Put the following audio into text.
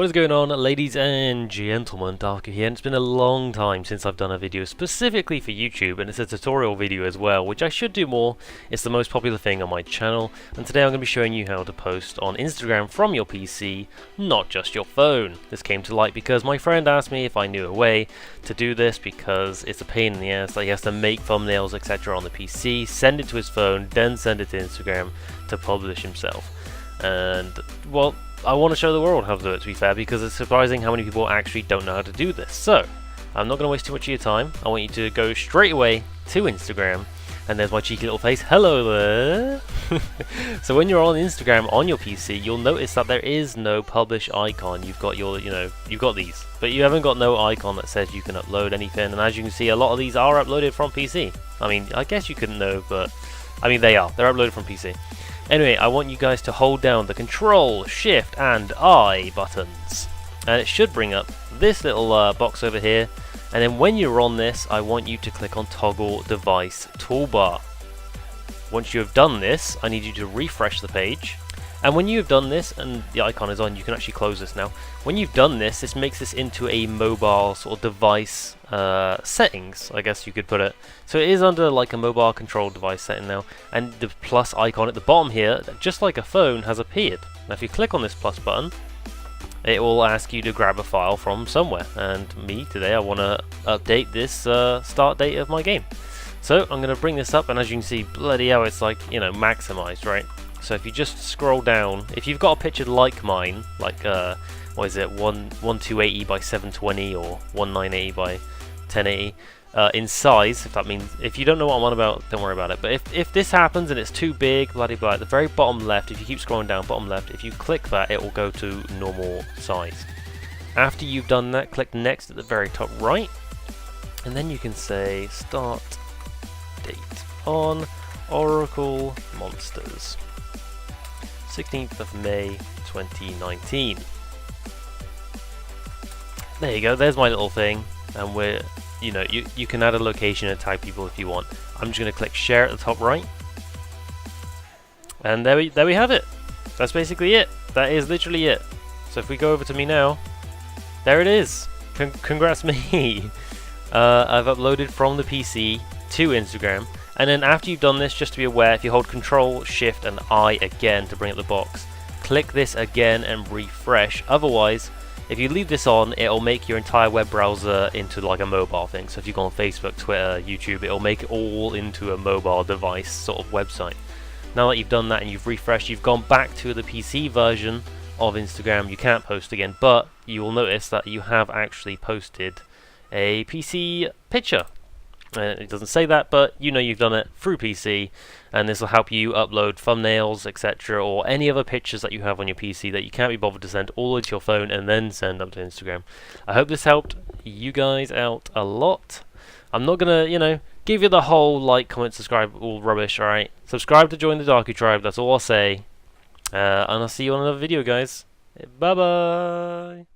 What is going on, ladies and gentlemen? Darku here, and it's been a long time since I've done a video specifically for YouTube, and it's a tutorial video as well, which I should do more. It's the most popular thing on my channel, and today I'm going to be showing you how to post on Instagram from your PC, not just your phone. This came to light because my friend asked me if I knew a way to do this, because it's a pain in the ass that he has to make thumbnails etc. on the PC, send it to his phone, then send it to Instagram to publish himself. And, well, I want to show the world how to do it, to be fair, because it's surprising how many people actually don't know how to do this. So, I'm not going to waste too much of your time. I want you to go straight away to Instagram, and there's my cheeky little face. Hello there! So when you're on Instagram on your PC, you'll notice that there is no publish icon. You've got your, you've got these, but you haven't got no icon that says you can upload anything. And as you can see, a lot of these are uploaded from PC. I mean, I guess you couldn't know, but I mean, they are. They're uploaded from PC. Anyway, I want you guys to hold down the Ctrl Shift and I buttons, and it should bring up this little box over here. And then when you're on this, I want you to click on Toggle Device Toolbar. Once you have done this, I need you to refresh the page. And when you have done this, and the icon is on, you can actually close this now. When you've done this, this makes this into a mobile sort of device settings, I guess you could put it. So it is under like a mobile control device setting now, and the plus icon at the bottom here, just like a phone, has appeared. Now if you click on this plus button, it will ask you to grab a file from somewhere, and me today I want to update this start date of my game. So I'm going to bring this up, and as you can see, bloody hell, it's like, maximized, right? So if you just scroll down, if you've got a picture like mine, like what is it, 1280 by 720 or 1980 by 1080 in size, if that means, if you don't know what I'm on about, don't worry about it. But if this happens and it's too big, bloody blah, at the very bottom left, if you keep scrolling down, bottom left, if you click that, it will go to normal size. After you've done that, click next at the very top right, and then you can say start date on Oracle Monsters, 16th of May 2019. There you go, there's my little thing, and we're, you can add a location and tag people if you want. I'm just going to click share at the top right, and there we have it. That's basically it. That is literally it. So if we go over to me now, there it is. Congrats me. I've uploaded from the PC to Instagram. And then after you've done this, just to be aware, if you hold Ctrl, Shift and I again to bring up the box, click this again and refresh. Otherwise, if you leave this on, it'll make your entire web browser into like a mobile thing. So if you go on Facebook, Twitter, YouTube, it'll make it all into a mobile device sort of website. Now that you've done that and you've refreshed, you've gone back to the PC version of Instagram. You can't post again, but you will notice that you have actually posted a PC picture. It doesn't say that, but you've done it through PC, and this will help you upload thumbnails, etc., or any other pictures that you have on your PC that you can't be bothered to send all into your phone and then send up to Instagram. I hope this helped you guys out a lot. I'm not gonna, give you the whole like, comment, subscribe, all rubbish, alright? Subscribe to join the Darku tribe, that's all I'll say. And I'll see you on another video, guys. Bye-bye!